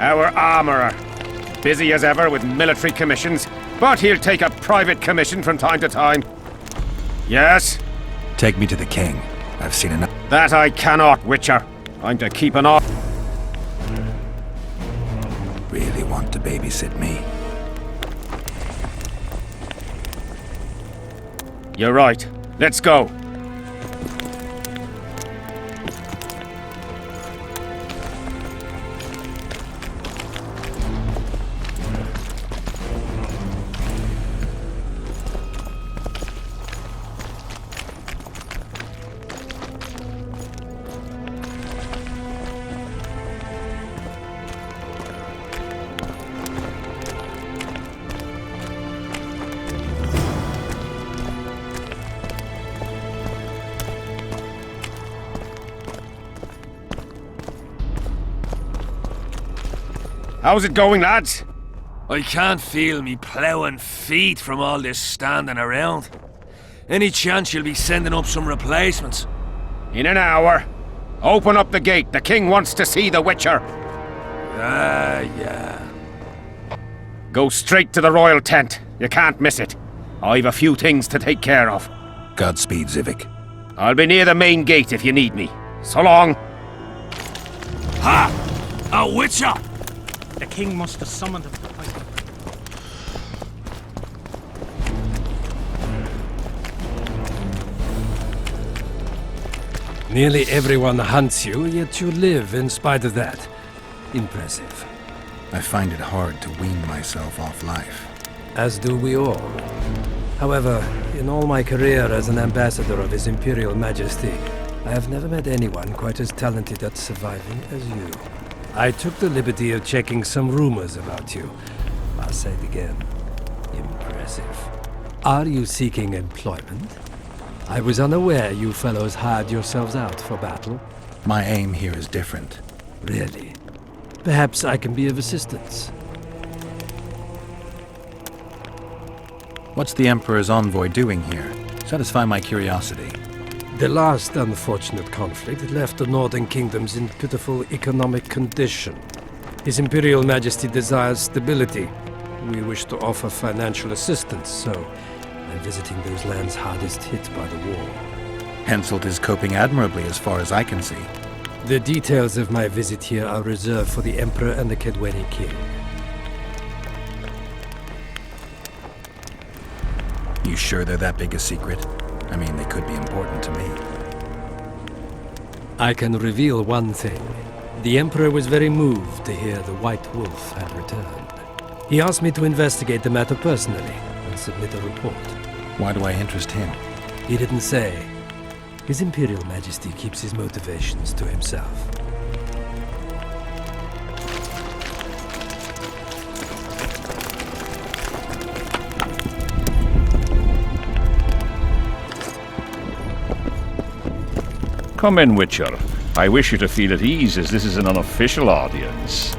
Our armourer. Busy as ever with military commissions, but he'll take a private commission from time to time. Yes? Take me to the king. I've seen enough. That I cannot, Witcher. I'm to keep an eye. Really want to babysit me? You're right. Let's go. How's it going, lads? I can't feel me ploughing feet from all this standing around. Any chance you'll be sending up some replacements? In an hour. Open up the gate. The king wants to see the Witcher. Ah, yeah. Go straight to the royal tent. You can't miss it. I've a few things to take care of. Godspeed, Zivik. I'll be near the main gate if you need me. So long. Ha! A Witcher! The king must have summoned him to fight. Nearly everyone hunts you, yet you live in spite of that. Impressive. I find it hard to wean myself off life. As do we all. However, in all my career as an ambassador of His Imperial Majesty, I have never met anyone quite as talented at surviving as you. I took the liberty of checking some rumors about you. I'll say it again. Impressive. Are you seeking employment? I was unaware you fellows hired yourselves out for battle. My aim here is different. Really? Perhaps I can be of assistance. What's the Emperor's envoy doing here? Satisfy my curiosity. The last unfortunate conflict left the Northern Kingdoms in pitiful economic condition. His Imperial Majesty desires stability. We wish to offer financial assistance, so I'm visiting those lands hardest hit by the war. Henselt is coping admirably as far as I can see. The details of my visit here are reserved for the Emperor and the Kedweni King. You sure they're that big a secret? I mean, they could be important to me. I can reveal one thing. The Emperor was very moved to hear the White Wolf had returned. He asked me to investigate the matter personally and submit a report. Why do I interest him? He didn't say. His Imperial Majesty keeps his motivations to himself. Come in, Witcher. I wish you to feel at ease, as this is an unofficial audience.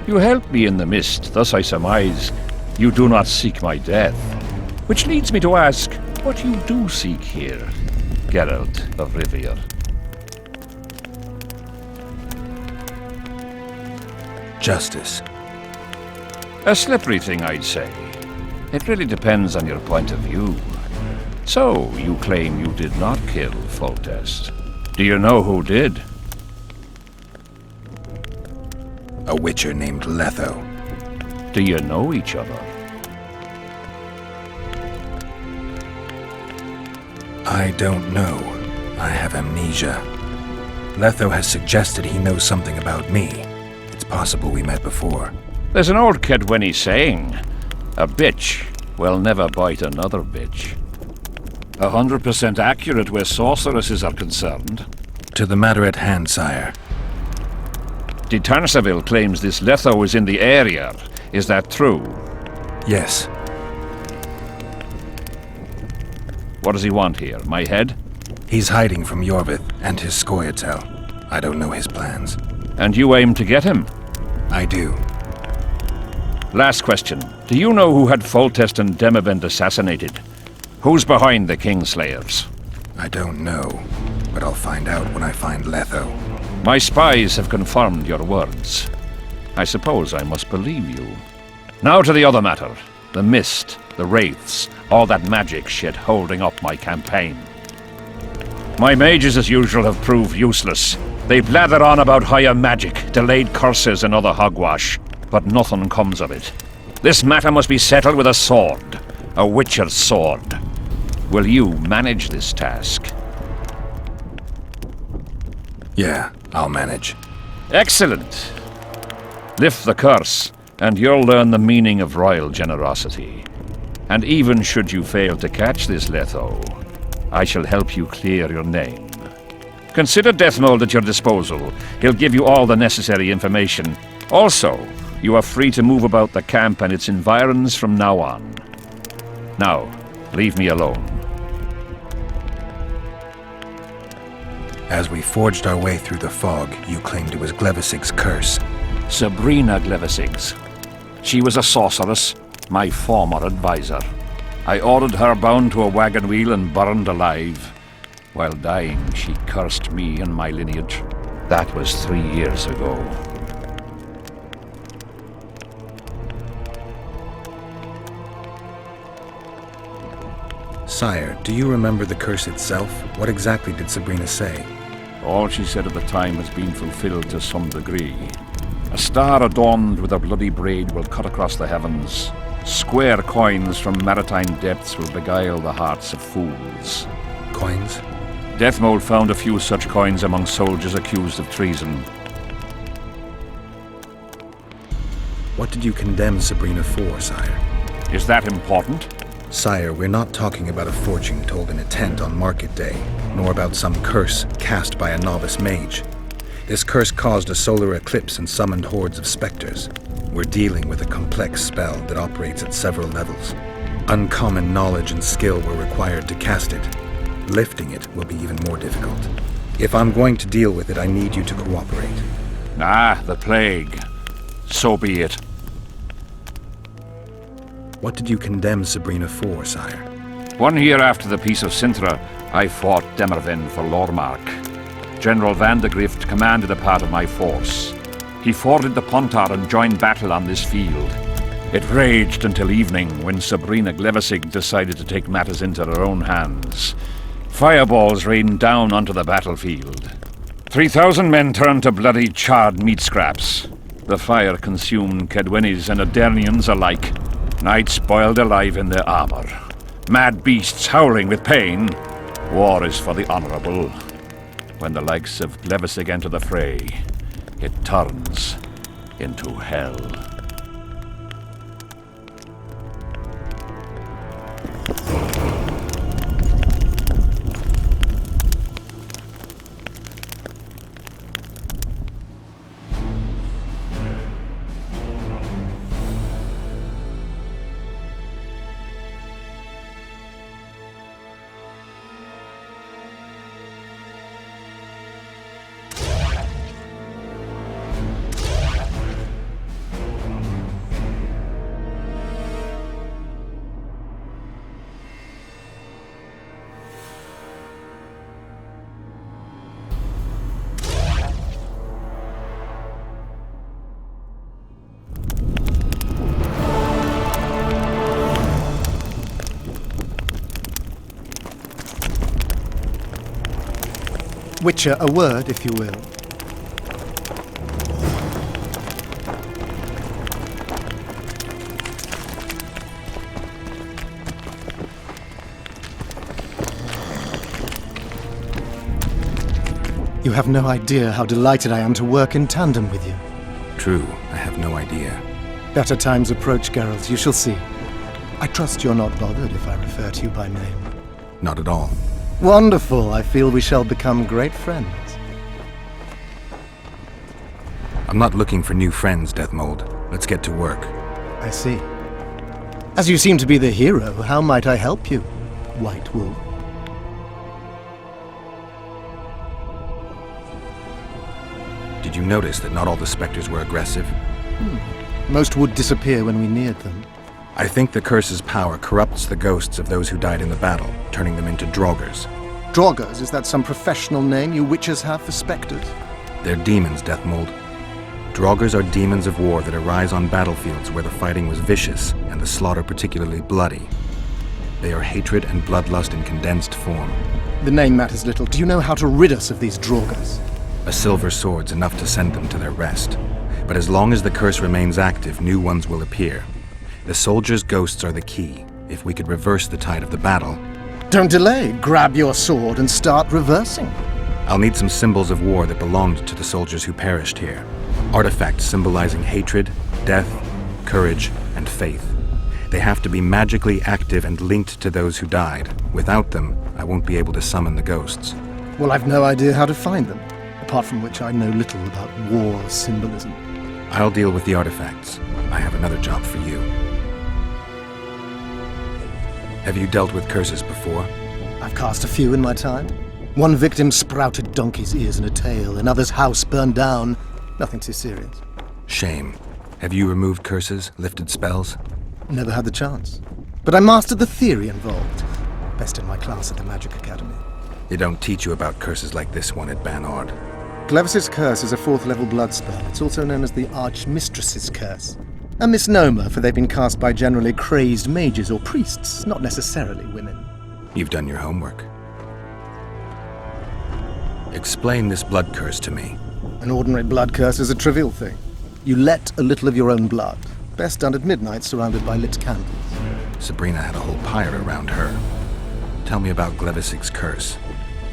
You helped me in the mist, thus I surmise you do not seek my death. Which leads me to ask what you do seek here, Geralt of Rivia. Justice. A slippery thing, I'd say. It really depends on your point of view. So, you claim you did not kill Foltest. Do you know who did? A witcher named Letho. Do you know each other? I don't know. I have amnesia. Letho has suggested he knows something about me. It's possible we met before. There's an old Kedweni saying, a bitch will never bite another bitch. 100% accurate where sorceresses are concerned. To the matter at hand, sire. De Tarnseville claims this Letho is in the area. Is that true? Yes. What does he want here? My head? He's hiding from Yorvith and his Scoia'tael. I don't know his plans. And you aim to get him? I do. Last question. Do you know who had Foltest and Demavend assassinated? Who's behind the Kingslayers? I don't know, but I'll find out when I find Letho. My spies have confirmed your words. I suppose I must believe you. Now to the other matter. The mist, the wraiths, all that magic shit holding up my campaign. My mages, as usual, have proved useless. They blather on about higher magic, delayed curses and other hogwash, but nothing comes of it. This matter must be settled with a sword. A witcher's sword. Will you manage this task? Yeah, I'll manage. Excellent. Lift the curse, and you'll learn the meaning of royal generosity. And even should you fail to catch this Letho, I shall help you clear your name. Consider Deathmold at your disposal. He'll give you all the necessary information. Also, you are free to move about the camp and its environs from now on. Now, leave me alone. As we forged our way through the fog, you claimed it was Glevisig's curse. Sabrina Glevisig's. She was a sorceress, my former advisor. I ordered her bound to a wagon wheel and burned alive. While dying, she cursed me and my lineage. That was 3 years ago. Sire, do you remember the curse itself? What exactly did Sabrina say? All she said at the time has been fulfilled to some degree. A star adorned with a bloody braid will cut across the heavens. Square coins from maritime depths will beguile the hearts of fools. Coins? Deathmold found a few such coins among soldiers accused of treason. What did you condemn Sabrina for, sire? Is that important? Sire, we're not talking about a fortune told in a tent on market day, nor about some curse cast by a novice mage. This curse caused a solar eclipse and summoned hordes of specters. We're dealing with a complex spell that operates at several levels. Uncommon knowledge and skill were required to cast it. Lifting it will be even more difficult. If I'm going to deal with it, I need you to cooperate. Ah, the plague. So be it. What did you condemn Sabrina for, sire? 1 year after the Peace of Sintra, I fought Demerven for Lormark. General Van de Grift commanded a part of my force. He forded the Pontar and joined battle on this field. It raged until evening, when Sabrina Glevisig decided to take matters into her own hands. Fireballs rained down onto the battlefield. 3,000 men turned to bloody charred meat scraps. The fire consumed Kedwenis and Adernians alike. Knights boiled alive in their armor. Mad beasts howling with pain. War is for the honorable. When the likes of Glevisig enter the fray, it turns into hell. Witcher, a word, if you will. You have no idea how delighted I am to work in tandem with you. True, I have no idea. Better times approach, Geralt, you shall see. I trust you're not bothered if I refer to you by name. Not at all. Wonderful, I feel we shall become great friends. I'm not looking for new friends, Deathmold. Let's get to work. I see. As you seem to be the hero, how might I help you, White Wolf? Did you notice that not all the specters were aggressive? Most would disappear when we neared them. I think the curse's power corrupts the ghosts of those who died in the battle, turning them into Draugrs. Draugrs, is that some professional name you witches have for specters? They're demons, Deathmold. Draugrs are demons of war that arise on battlefields where the fighting was vicious and the slaughter particularly bloody. They are hatred and bloodlust in condensed form. The name matters little. Do you know how to rid us of these Draugrs? A silver sword's enough to send them to their rest. But as long as the curse remains active, new ones will appear. The soldiers' ghosts are the key. If we could reverse the tide of the battle... Don't delay. Grab your sword and start reversing. I'll need some symbols of war that belonged to the soldiers who perished here. Artifacts symbolizing hatred, death, courage, and faith. They have to be magically active and linked to those who died. Without them, I won't be able to summon the ghosts. Well, I've no idea how to find them, apart from which I know little about war symbolism. I'll deal with the artifacts. I have another job for you. Have you dealt with curses before? I've cast a few in my time. One victim sprouted donkey's ears in a tail, another's house burned down. Nothing too serious. Shame. Have you removed curses, lifted spells? Never had the chance. But I mastered the theory involved. Best in my class at the Magic Academy. They don't teach you about curses like this one at Banord. Glevis's curse is a 4th level blood spell. It's also known as the Archmistress's curse. A misnomer, for they've been cast by generally crazed mages or priests, not necessarily women. You've done your homework. Explain this blood curse to me. An ordinary blood curse is a trivial thing. You let a little of your own blood. Best done at midnight, surrounded by lit candles. Sabrina had a whole pyre around her. Tell me about Glevisig's curse.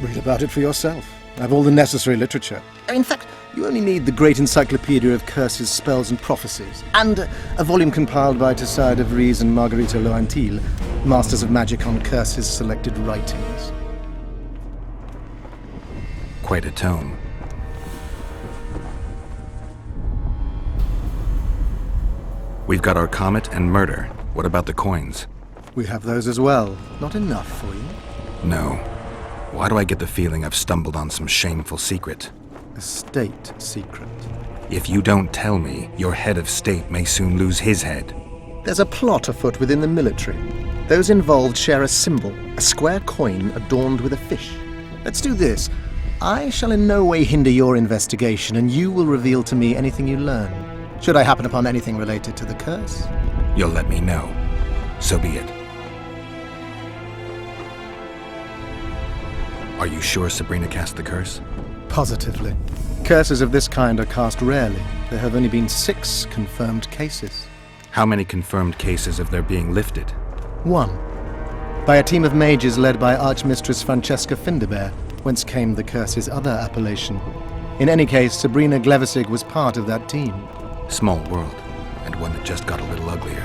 Read about it for yourself. I have all the necessary literature. In fact, you only need the Great Encyclopedia of Curses, Spells and Prophecies, and a volume compiled by Tesside of Vries and Margarita Loantil, Masters of Magic on Curses Selected Writings. Quite a tome. We've got our comet and murder. What about the coins? We have those as well. Not enough for you? No. Why do I get the feeling I've stumbled on some shameful secret? A state secret. If you don't tell me, your head of state may soon lose his head. There's a plot afoot within the military. Those involved share a symbol, a square coin adorned with a fish. Let's do this. I shall in no way hinder your investigation, and you will reveal to me anything you learn. Should I happen upon anything related to the curse? You'll let me know. So be it. Are you sure Sabrina cast the curse? Positively. Curses of this kind are cast rarely. There have only been 6 confirmed cases. How many confirmed cases of their being lifted? 1. By a team of mages led by Archmistress Francesca Finderbear, whence came the curse's other appellation. In any case, Sabrina Glevisig was part of that team. Small world, and one that just got a little uglier.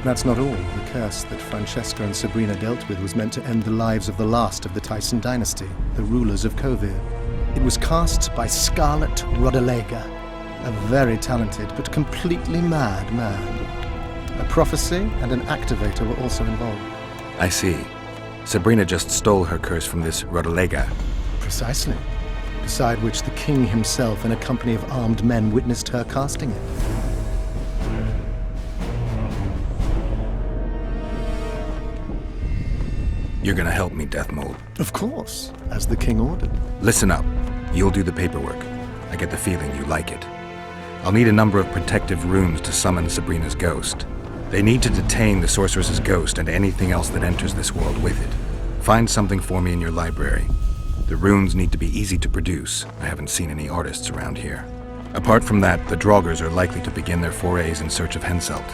That's not all. The curse that Francesca and Sabrina dealt with was meant to end the lives of the last of the Tyson dynasty, the rulers of Kovir. It was cast by Scarlet Rodalega, a very talented but completely mad man. A prophecy and an activator were also involved. I see. Sabrina just stole her curse from this Rodalega. Precisely. Beside which the king himself and a company of armed men witnessed her casting it. You're gonna help me, Death Mold. Of course, as the king ordered. Listen up. You'll do the paperwork. I get the feeling you like it. I'll need a number of protective runes to summon Sabrina's ghost. They need to detain the sorceress's ghost and anything else that enters this world with it. Find something for me in your library. The runes need to be easy to produce. I haven't seen any artists around here. Apart from that, the Draugrs are likely to begin their forays in search of Henselt.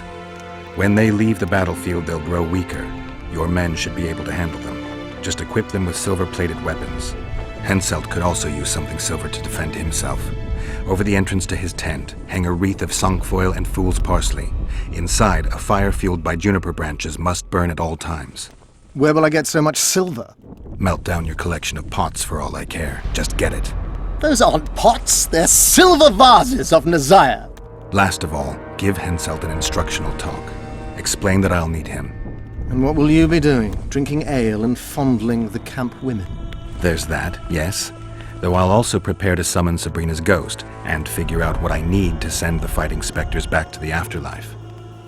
When they leave the battlefield, they'll grow weaker. Your men should be able to handle them. Just equip them with silver-plated weapons. Henselt could also use something silver to defend himself. Over the entrance to his tent, hang a wreath of cinquefoil and fool's parsley. Inside, a fire fueled by juniper branches must burn at all times. Where will I get so much silver? Melt down your collection of pots for all I care. Just get it. Those aren't pots, they're silver vases of Nazaya. Last of all, give Henselt an instructional talk. Explain that I'll need him. And what will you be doing? Drinking ale and fondling the camp women? There's that, yes. Though I'll also prepare to summon Sabrina's ghost and figure out what I need to send the fighting specters back to the afterlife.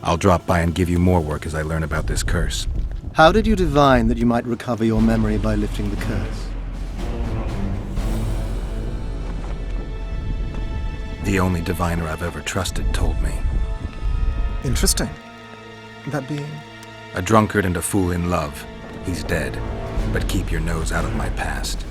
I'll drop by and give you more work as I learn about this curse. How did you divine that you might recover your memory by lifting the curse? The only diviner I've ever trusted told me. Interesting. That being? A drunkard and a fool in love. He's dead. But keep your nose out of my past.